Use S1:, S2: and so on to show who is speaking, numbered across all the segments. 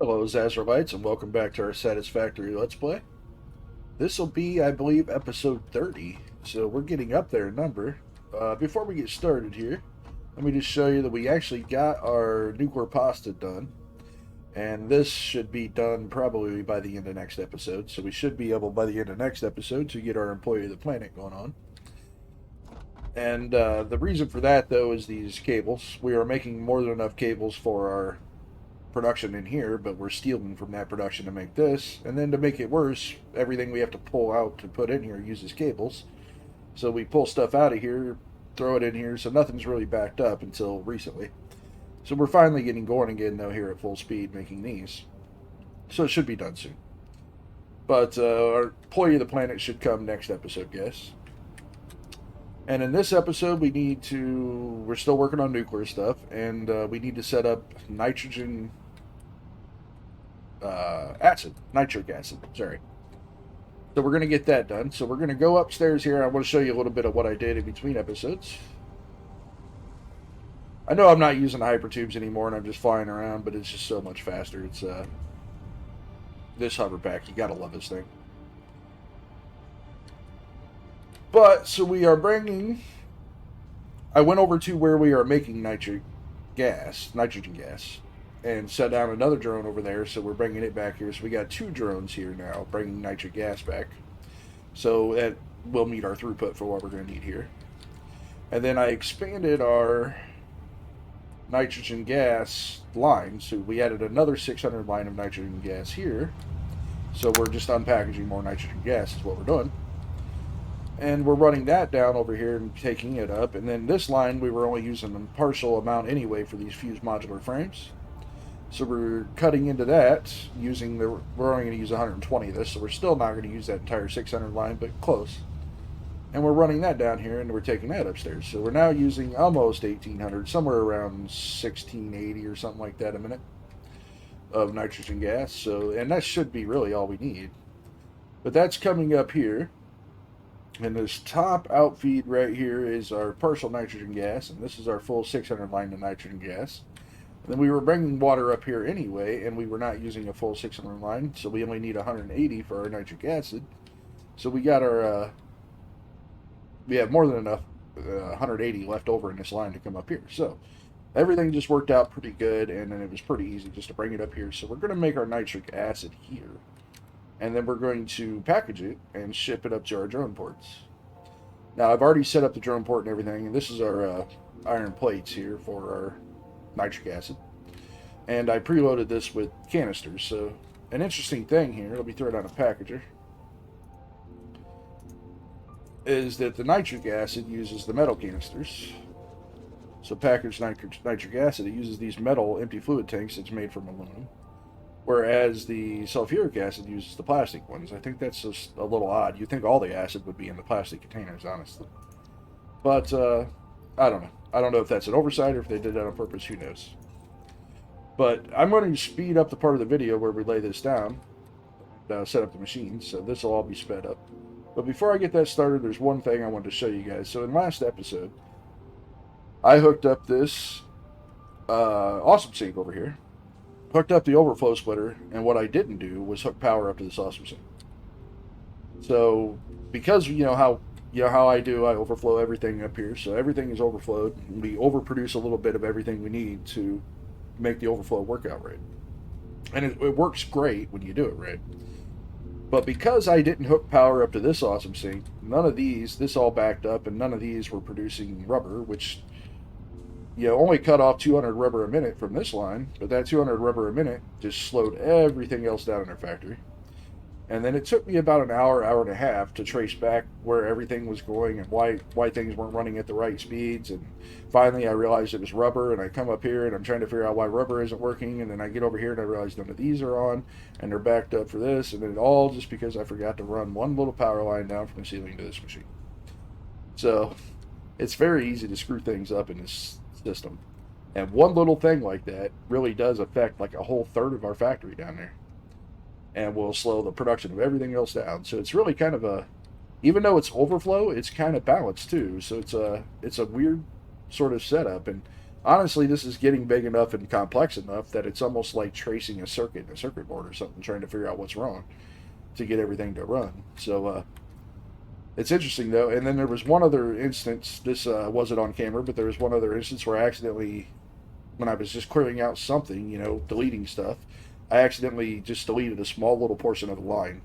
S1: Hello, Zazerlites, and welcome back to our Satisfactory Let's Play. This will be, I believe, episode 30, so we're getting up there in number. Before we get started here, let me just show you that we actually got our nuclear pasta done, and this should be done probably by the end of next episode, so we should be able, by the end of next episode, to get our Employee of the Planet going on. And the reason for that, though, is these cables. We are making more than enough cables for our production in here, but we're stealing from that production to make this. And then to make it worse, everything we have to pull out to put in here uses cables. So we pull stuff out of here, throw it in here, so nothing's really backed up until recently. So we're finally getting going again, though, here at full speed making these. So it should be done soon. But our Employee of the Planet should come next episode, guess. And in this episode, we're still working on nuclear stuff, and we need to set up nitric acid, sorry. So we're going to get that done. So we're going to go upstairs here. I want to show you a little bit of what I did in between episodes. I know I'm not using the hypertubes anymore, and I'm just flying around, but it's just so much faster. It's this hover pack. You got to love this thing. But, so we are bringing... I went over to where we are making nitrogen gas, and set down another drone over there, so we're bringing it back here. So we got two drones here now, bringing nitric gas back. So that will meet our throughput for what we're going to need here. And then I expanded our nitrogen gas line, so we added another 600 line of nitrogen gas here. So we're just unpackaging more nitrogen gas is what we're doing. And we're running that down over here and taking it up. And then this line, we were only using a partial amount anyway for these fused modular frames. So we're cutting into that using we're only going to use 120 of this, so we're still not going to use that entire 600 line, but close. And we're running that down here, and we're taking that upstairs. So we're now using almost 1800, somewhere around 1680 or something like that a minute of nitrogen gas. So, and that should be really all we need. But that's coming up here. And this top outfeed right here is our partial nitrogen gas, and this is our full 600 line of nitrogen gas. And then we were bringing water up here anyway, and we were not using a full 600 line, so we only need 180 for our nitric acid. So we got our, we have more than enough 180 left over in this line to come up here. So everything just worked out pretty good, and then it was pretty easy just to bring it up here. So we're going to make our nitric acid here. And then we're going to package it and ship it up to our drone ports. Now, I've already set up the drone port and everything, and this is our iron plates here for our nitric acid. And I preloaded this with canisters. So, an interesting thing here, let me throw it on a packager, is that the nitric acid uses the metal canisters. So, packaged nitric acid, it uses these metal empty fluid tanks that's made from aluminum. Whereas the sulfuric acid uses the plastic ones. I think that's just a little odd. You'd think all the acid would be in the plastic containers, honestly. But, I don't know. I don't know if that's an oversight or if they did that on purpose. Who knows? But I'm going to speed up the part of the video where we lay this down. Set up the machines, so this will all be sped up. But before I get that started, there's one thing I wanted to show you guys. So in last episode, I hooked up this awesome sink over here. Hooked up the overflow splitter, and what I didn't do was hook power up to this awesome sink. So, because you know how I do, I overflow everything up here, so everything is overflowed. We overproduce a little bit of everything we need to make the overflow work out right, and it works great when you do it right. But because I didn't hook power up to this awesome sink, none of this all backed up, and none of these were producing rubber, which only cut off 200 rubber a minute from this line, but that 200 rubber a minute just slowed everything else down in our factory. And then it took me about an hour and a half to trace back where everything was going and why things weren't running at the right speeds. And finally I realized it was rubber, and I come up here and I'm trying to figure out why rubber isn't working, and then I get over here and I realize none of these are on and they're backed up for this, and then it all just because I forgot to run one little power line down from the ceiling to this machine. So it's very easy to screw things up in this system, and one little thing like that really does affect like a whole third of our factory down there, and will slow the production of everything else down. So it's really kind of even though it's overflow, it's kind of balanced too. So it's a weird sort of setup, and Honestly, this is getting big enough and complex enough that it's almost like tracing a circuit in a circuit board or something, trying to figure out what's wrong to get everything to run. So it's interesting though. And then there was one other instance. This wasn't on camera, but there was one other instance where I accidentally, when I was just clearing out something, deleting stuff, I accidentally just deleted a small little portion of the line,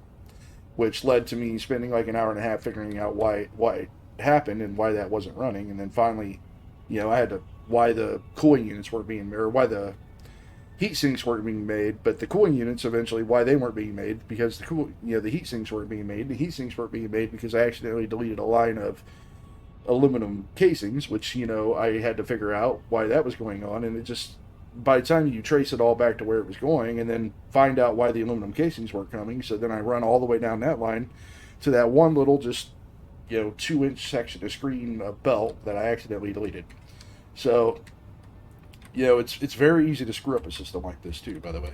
S1: which led to me spending like an hour and a half figuring out why it happened and why that wasn't running. And then finally, I had to why the cooling units weren't being, or why the heat sinks weren't being made, but the cooling units eventually why they weren't being made because the heat sinks weren't being made. The heat sinks weren't being made because I accidentally deleted a line of aluminum casings, which I had to figure out why that was going on, and it just by the time you trace it all back to where it was going, and then find out why the aluminum casings were coming, so then I run all the way down that line to that one little just 2-inch section of screen belt that I accidentally deleted. So it's very easy to screw up a system like this too, by the way.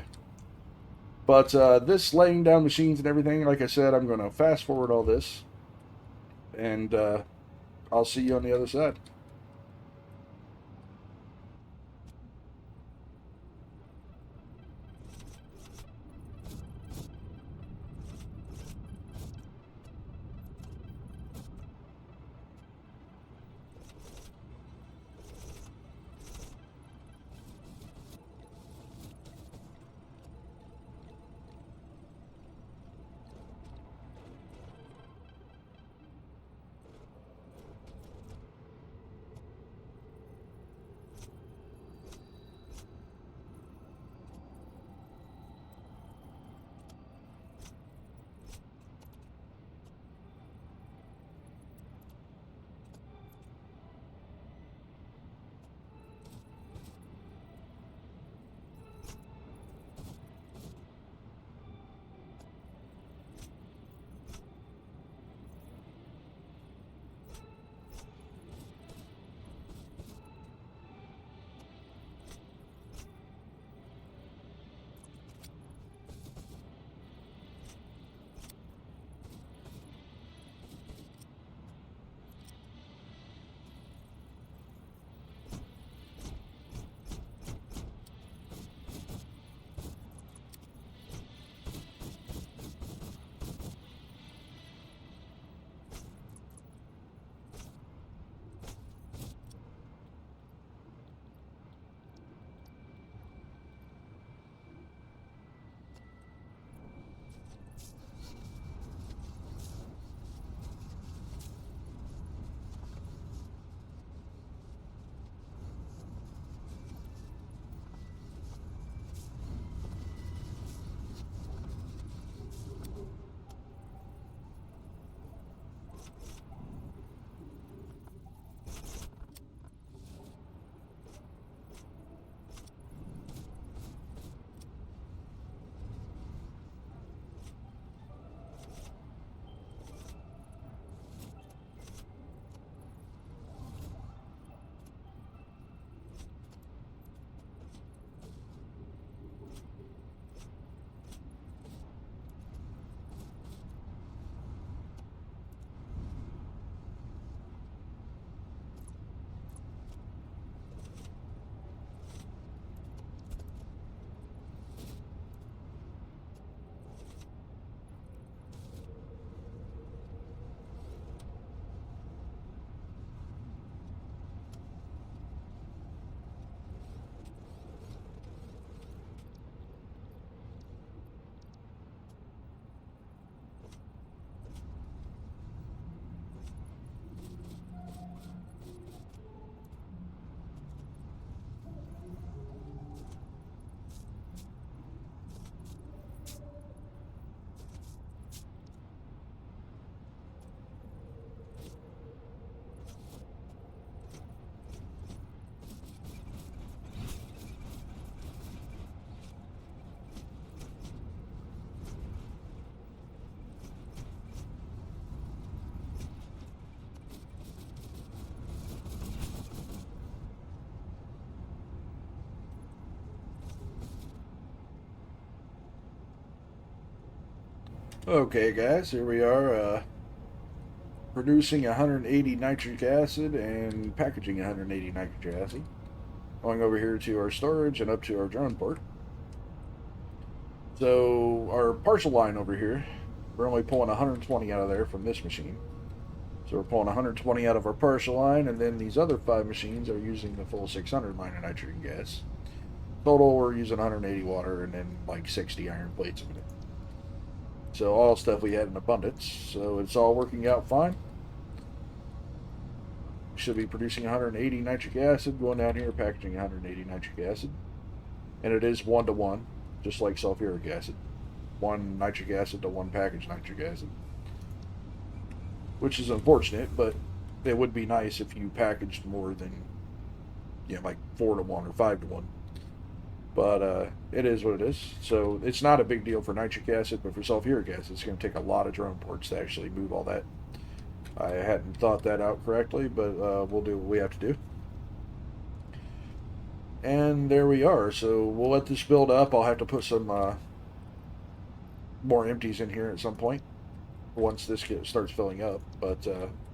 S1: But this laying down machines and everything, like I said, I'm going to fast forward all this, and I'll see you on the other side. Okay, guys, here we are producing 180 nitric acid and packaging 180 nitric acid. going over here to our storage and up to our drone port. So our partial line over here, we're only pulling 120 out of there from this machine. So we're pulling 120 out of our partial line, and then these other 5 machines are using the full 600 line of nitrogen gas. Total, we're using 180 water and then like 60 iron plates a minute. So all stuff we had in abundance. So it's all working out fine. Should be producing 180 nitric acid, going down here packaging 180 nitric acid. And it is 1-to-1, just like sulfuric acid. 1 nitric acid to 1 packaged nitric acid. Which is unfortunate, but it would be nice if you packaged more than, like 4-to-1 or 5-to-1. But it is what it is. So it's not a big deal for nitric acid, but for sulfuric acid, it's going to take a lot of drone ports to actually move all that. I hadn't thought that out correctly, but we'll do what we have to do. And there we are. So we'll let this build up. I'll have to put some more empties in here at some point once this starts filling up. But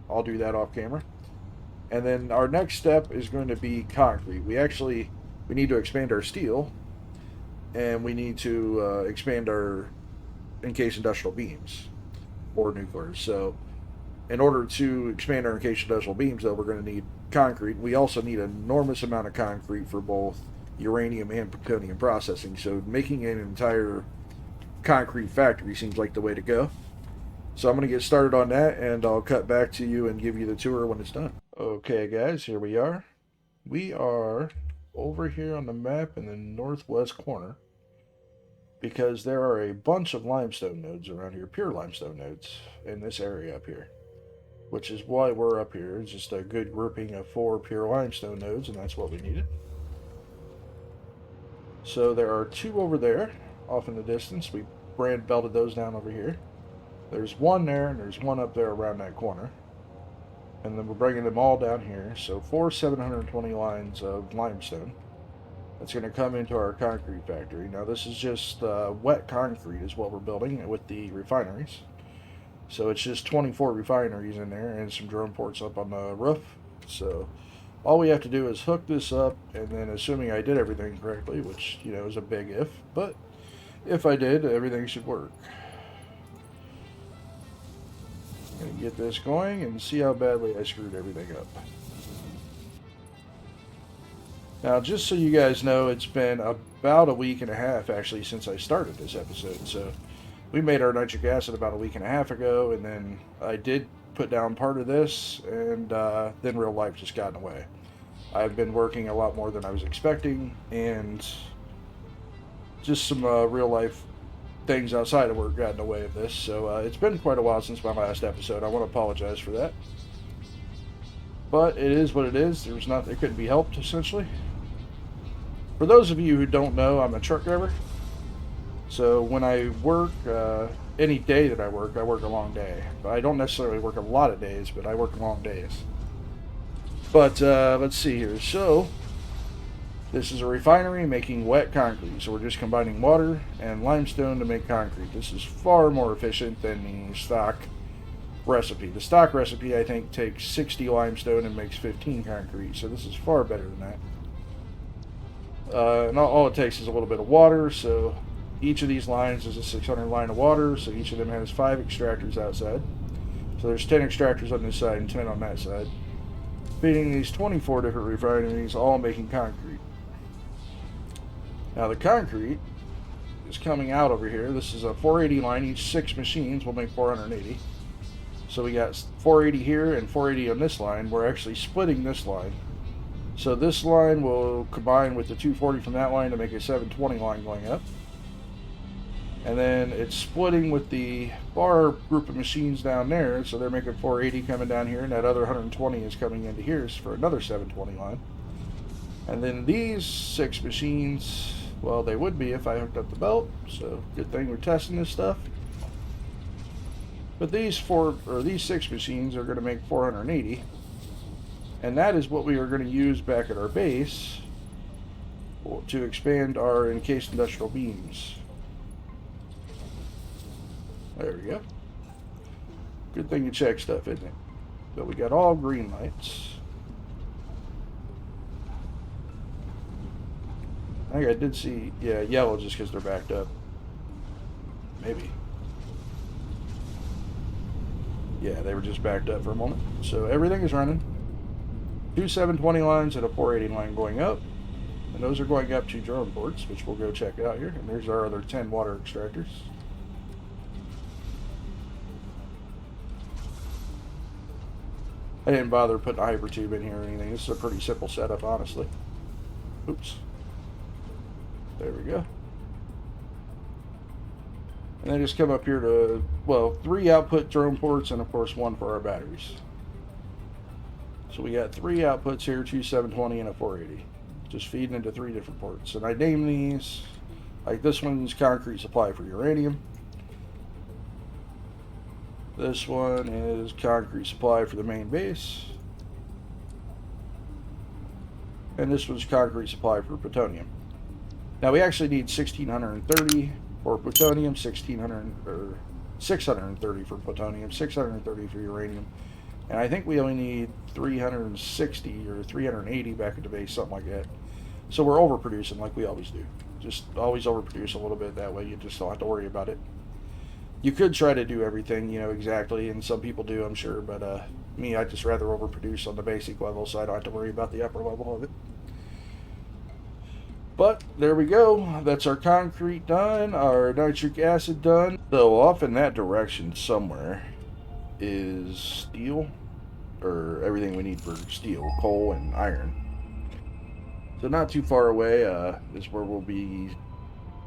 S1: I'll do that off camera. And then our next step is going to be concrete. We need to expand our steel, and we need to expand our encased industrial beams or nuclears. So in order to expand our encased industrial beams, though, we're going to need concrete. We also need an enormous amount of concrete for both uranium and plutonium processing. So making an entire concrete factory seems like the way to go. So I'm going to get started on that, and I'll cut back to you and give you the tour when it's done. Okay, guys, here we are. We are over here on the map in the northwest corner because there are a bunch of limestone nodes around here, pure limestone nodes in this area up here, which is why we're up here. It's just a good grouping of 4 pure limestone nodes, and that's what we needed. So there are 2 over there off in the distance. We brand belted those down over here. There's 1 there, and there's 1 up there around that corner. And then we're bringing them all down here. So 4 720 lines of limestone. That's going to come into our concrete factory. Now this is just wet concrete is what we're building with the refineries. So it's just 24 refineries in there and some drone ports up on the roof. So all we have to do is hook this up, and then assuming I did everything correctly, which, is a big if, but if I did, everything should work. Gonna get this going and see how badly I screwed everything up. Now, just so you guys know, it's been about a week and a half actually since I started this episode. So we made our nitric acid about a week and a half ago, and then I did put down part of this, and then real life just got in the way. I've been working a lot more than I was expecting, and just some real life things outside of work got in the way of this. So it's been quite a while since my last episode. I want to apologize for that, but it is what it is. It couldn't be helped, essentially. For those of you who don't know, I'm a truck driver. So when I work, any day that I work a long day. But I don't necessarily work a lot of days, but I work long days. But let's see here. So this is a refinery making wet concrete. So we're just combining water and limestone to make concrete. This is far more efficient than the stock recipe. The stock recipe, I think, takes 60 limestone and makes 15 concrete. So this is far better than that. And all it takes is a little bit of water. So each of these lines is a 600 line of water. So each of them has 5 extractors outside. So there's 10 extractors on this side and 10 on that side, feeding these 24 different refineries, all making concrete. Now the concrete is coming out over here. This is a 480 line. Each 6 machines will make 480. So we got 480 here and 480 on this line. We're actually splitting this line. So this line will combine with the 240 from that line to make a 720 line going up. And then it's splitting with the bar group of machines down there. So they're making 480 coming down here, and that other 120 is coming into here for another 720 line. And then these 6 machines, well, they would be if I hooked up the belt. So good thing we're testing this stuff. But these 6 machines are going to make 480. And that is what we are going to use back at our base to expand our encased industrial beams. There we go. Good thing you check stuff, isn't it? So we got all green lights. I think I did see, yeah, yellow just because they're backed up. Maybe. Yeah, they were just backed up for a moment. So everything is running. Two 720 lines and a 480 line going up. And those are going up to drone ports, which we'll go check out here. And there's our other 10 water extractors. I didn't bother putting a hypertube in here or anything. This is a pretty simple setup, honestly. Oops. There we go. And then just come up here to, well, 3 output drone ports and, of course, 1 for our batteries. So we got 3 outputs here, 2 720 and a 480. Just feeding into 3 different ports. And I name these, like this one's concrete supply for uranium. This one is concrete supply for the main base. And this one's concrete supply for plutonium. Now we actually need 1630 for plutonium, 630 for plutonium, 630 for uranium. And I think we only need 360 or 380 back at the base, something like that. So we're overproducing like we always do. Just always overproduce a little bit, that way you just don't have to worry about it. You could try to do everything, exactly, and some people do, I'm sure, but me, I'd just rather overproduce on the basic level so I don't have to worry about the upper level of it. But there we go. That's our concrete done, our nitric acid done. So off in that direction somewhere is steel, or everything we need for steel, coal and iron. So not too far away is where we'll be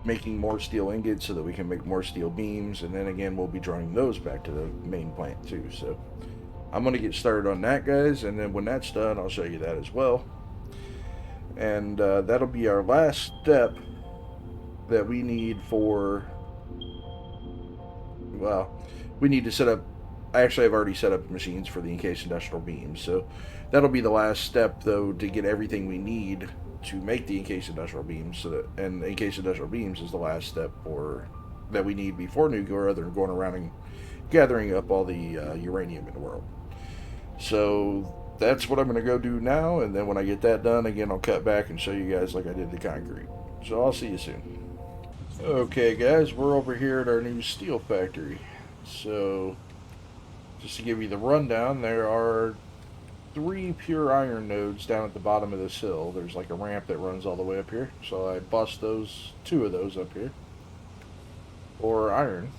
S1: making more steel ingots so that we can make more steel beams, and then again we'll be drawing those back to the main plant too. So I'm going to get started on that, guys, and then when that's done I'll show you that as well. And that'll be our last step that we need for, well, we need to set up, actually I've already set up machines for the encased industrial beams, so that'll be the last step though to get everything we need to make the encased industrial beams. So that, and the encased industrial beams is the last step for that we need before nuclear, other than going around and gathering up all the uranium in the world. So that's what I'm going to go do now, and then when I get that done, again, I'll cut back and show you guys like I did the concrete. So I'll see you soon. Okay, guys, we're over here at our new steel factory. So just to give you the rundown, there are 3 pure iron nodes down at the bottom of this hill. There's like a ramp that runs all the way up here. So I bust 2 of those up here for iron.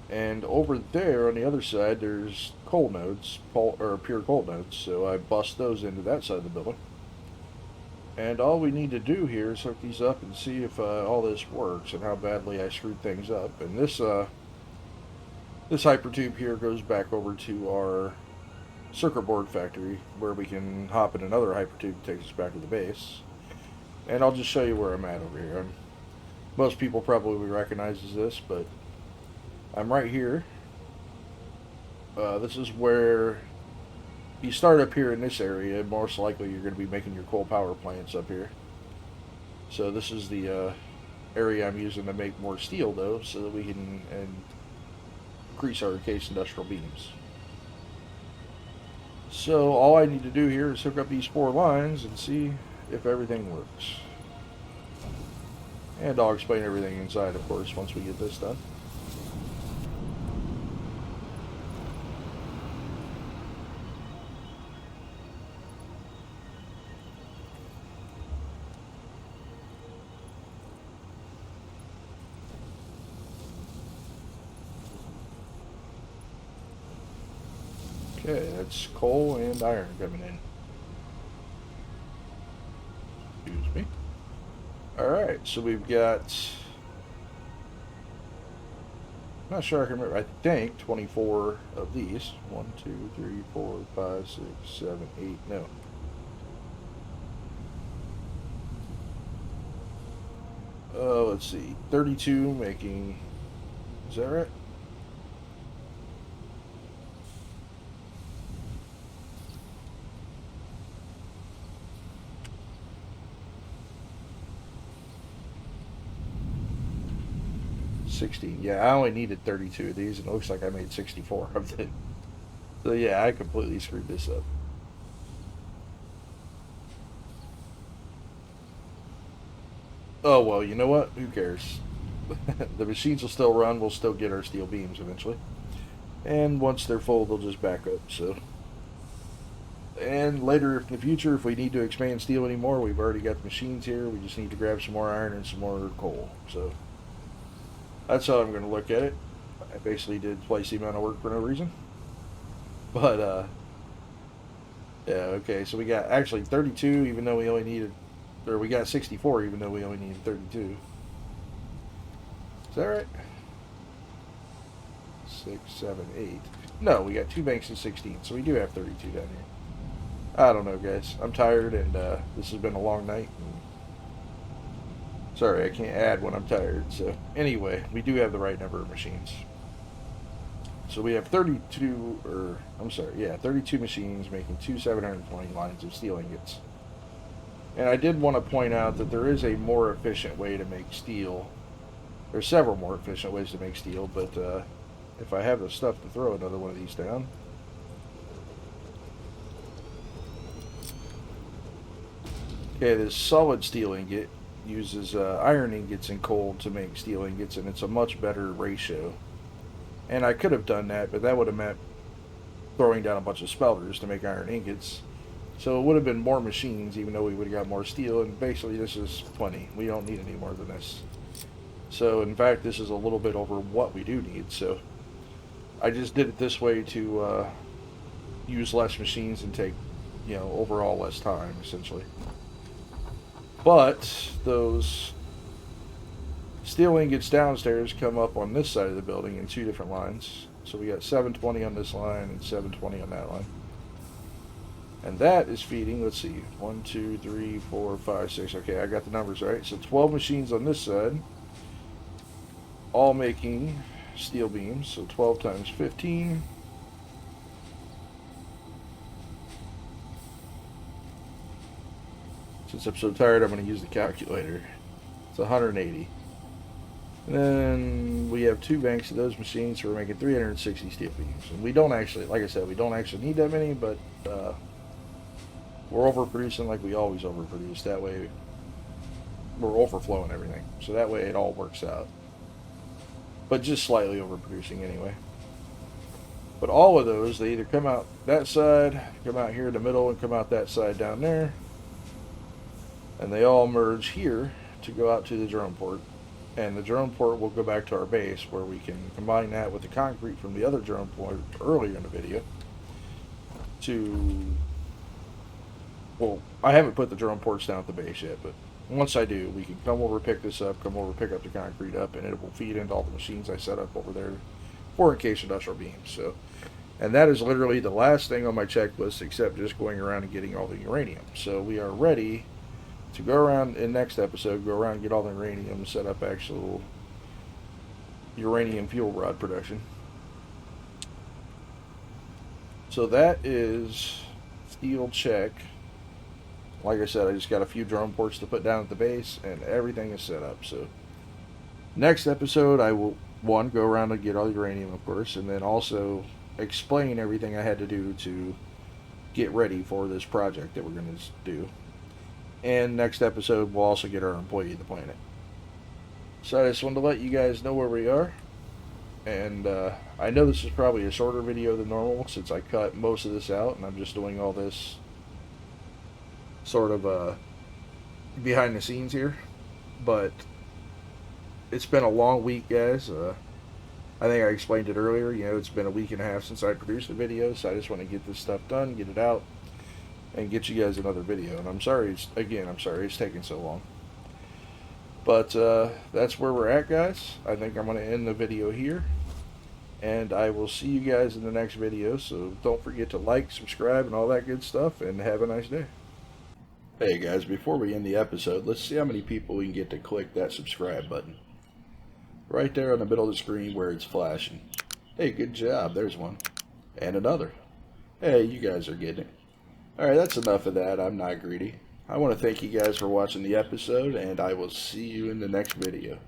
S1: And over there on the other side, there's coal nodes, or pure coal nodes. So I bust those into that side of the building. And all we need to do here is hook these up and see if all this works and how badly I screwed things up. And this hypertube here goes back over to our circuit board factory, where we can hop in another hypertube that takes us back to the base. And I'll just show you where I'm at over here. Most people probably recognizes this, but I'm right here. This is where you start up here in this area. Most likely you're going to be making your coal power plants up here. So this is the area I'm using to make more steel though, so that we can increase our encased industrial beams. So all I need to do here is hook up these 4 lines and see if everything works. And I'll explain everything inside, of course, once we get this done. Okay, that's coal and iron coming in. Excuse me. Alright, so we've got, I'm not sure I can remember, I think 24 of these. 1, 2, 3, 4, 5, 6, 7, 8, no. Let's see, 32 making, is that right? Yeah, I only needed 32 of these, and it looks like I made 64 of them. So yeah, I completely screwed this up. Oh, well, you know what? Who cares? The machines will still run. We'll still get our steel beams eventually. And once they're full, they'll just back up. So, and later in the future, if we need to expand steel anymore, we've already got the machines here. We just need to grab some more iron and some more coal. So that's how I'm going to look at it. I basically did twice the amount of work for no reason. But yeah, okay. So we got actually 32, even though we only needed, or we got 64, even though we only needed 32. Is that right? 6, 7, 8. No, we got 2 banks and 16, so we do have 32 down here. I don't know, guys. I'm tired, and this has been a long night. Sorry, I can't add when I'm tired. So anyway, we do have the right number of machines. So we have 32, or I'm sorry, yeah, 32 machines making 2 720 lines of steel ingots. And I did want to point out that there is a more efficient way to make steel. There's several more efficient ways to make steel, but if I have the stuff to throw another one of these down. Okay, this solid steel ingot uses iron ingots and coal to make steel ingots, and it's a much better ratio. And I could have done that, but that would have meant throwing down a bunch of spelters to make iron ingots. So it would have been more machines, even though we would have got more steel, and basically this is plenty. We don't need any more than this. So in fact, this is a little bit over what we do need, so I just did it this way to use less machines and take, overall less time, essentially. But those steel ingots downstairs come up on this side of the building in 2 different lines. So we got 720 on this line and 720 on that line. And that is feeding, let's see, 1, 2, 3, 4, 5, 6. Okay, I got the numbers right. So 12 machines on this side, all making steel beams. So 12 times 15. Since I'm so tired, I'm going to use the calculator. It's 180. And then we have 2 banks of those machines, so we're making 360 steel beams. And we don't actually, like I said, we don't actually need that many, but we're overproducing like we always overproduce. That way, we're overflowing everything. So that way it all works out. But just slightly overproducing anyway. But all of those, they either come out that side, come out here in the middle, and come out that side down there. And they all merge here to go out to the drone port. And the drone port will go back to our base, where we can combine that with the concrete from the other drone port earlier in the video to, well, I haven't put the drone ports down at the base yet, but once I do, we can come over, pick this up, come over, pick up the concrete up, and it will feed into all the machines I set up over there for encased industrial beams. So, and that is literally the last thing on my checklist, except just going around and getting all the uranium. So we are ready to go around in next episode, go around and get all the uranium and set up actual uranium fuel rod production. So that is steel check. Like I said, I just got a few drone ports to put down at the base, and everything is set up. So next episode, I will, one, go around and get all the uranium, of course, and then also explain everything I had to do to get ready for this project that we're going to do. And next episode, we'll also get our employee of the planet. So I just wanted to let you guys know where we are. And I know this is probably a shorter video than normal, since I cut most of this out, and I'm just doing all this sort of behind the scenes here. But it's been a long week, guys. I think I explained it earlier. It's been a week and a half since I produced a video, so I just want to get this stuff done, get it out, and get you guys another video. And I'm sorry it's taking so long. But that's where we're at, guys. I think I'm going to end the video here. And I will see you guys in the next video. So don't forget to like, subscribe, and all that good stuff. And have a nice day. Hey guys, before we end the episode, let's see how many people we can get to click that subscribe button. Right there in the middle of the screen where it's flashing. Hey, good job. There's one. And another. Hey, you guys are getting it. Alright, that's enough of that. I'm not greedy. I want to thank you guys for watching the episode, and I will see you in the next video.